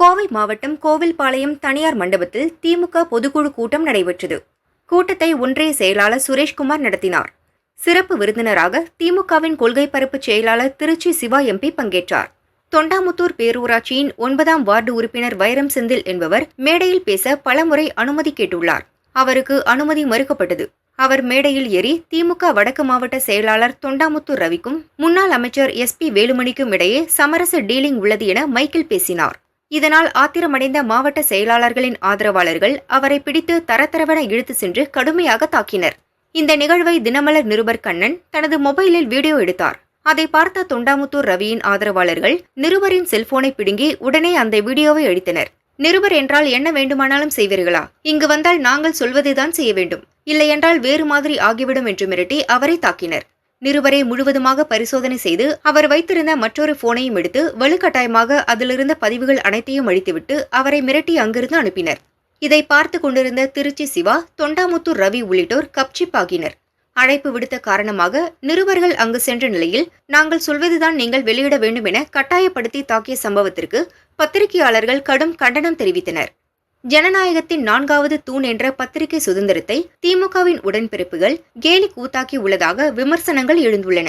கோவை மாவட்டம் கோவில்பாளையம் தனியார் மண்டபத்தில் திமுக பொதுக்குழு கூட்டம் நடைபெற்றது. கூட்டத்தை ஒன்றிய செயலாளர் சுரேஷ்குமார் நடத்தினார். சிறப்பு விருந்தினராக திமுகவின் கொள்கை பரப்பு செயலாளர் திருச்சி சிவா எம்பி பங்கேற்றார். தொண்டாமுத்தூர் பேரூராட்சியின் 9ஆம் வார்டு உறுப்பினர் வைரம் செந்தில் என்பவர் மேடையில் பேச பலமுறை அனுமதி கேட்டுள்ளார். அவருக்கு அனுமதி மறுக்கப்பட்டது. அவர் மேடையில் ஏறி திமுக வடக்கு மாவட்ட செயலாளர் தொண்டாமுத்தூர் ரவிக்கும் முன்னாள் அமைச்சர் SP வேலுமணிக்கும் இடையே சமரச டீலிங் உள்ளது என மைக்கில் பேசினார். இதனால் ஆத்திரமடைந்த மாவட்ட செயலாளர்களின் ஆதரவாளர்கள் அவரை பிடித்து தரதரவென இழுத்து சென்று கடுமையாக தாக்கினர். இந்த நிகழ்வை தினமலர் நிருபர் கண்ணன் தனது மொபைலில் வீடியோ எடுத்தார். அதை பார்த்த தொண்டாமுத்தூர் ரவியின் ஆதரவாளர்கள் நிருபரின் செல்போனை பிடுங்கி உடனே அந்த வீடியோவை அழித்தனர். நிருபர் என்றால் என்ன வேண்டுமானாலும் செய்வீர்களா? இங்கு வந்தால் நாங்கள் சொல்வதைதான் செய்ய வேண்டும், இல்லையென்றால் வேறு மாதிரி ஆகிவிடும் என்று மிரட்டி அவரை தாக்கினர். நிருபரை முழுவதுமாக பரிசோதனை செய்து அவர் வைத்திருந்த மற்றொரு போனையும் எடுத்து வலுக்கட்டாயமாக அதிலிருந்த பதிவுகள் அனைத்தையும் அழித்துவிட்டு அவரை மிரட்டி அங்கிருந்து அனுப்பினர். இதை பார்த்து கொண்டிருந்த திருச்சி சிவா, தொண்டாமுத்தூர் ரவி உள்ளிட்டோர் கப்சிப் ஆகினர். அழைப்பு விடுத்த காரணமாக நிருபர்கள் அங்கு சென்ற நிலையில் நாங்கள் சொல்வதுதான் நீங்கள் வெளியிட வேண்டும் என கட்டாயப்படுத்தி தாக்கிய சம்பவத்திற்கு பத்திரிகையாளர்கள் கடும் கண்டனம் தெரிவித்தனர். ஜனநாயகத்தின் 4வது தூண் என்ற பத்திரிகை சுதந்திரத்தை திமுகவின் உடன்பிறப்புகள் கேலி கூத்தாக்கி உள்ளதாக விமர்சனங்கள் எழுந்துள்ளன.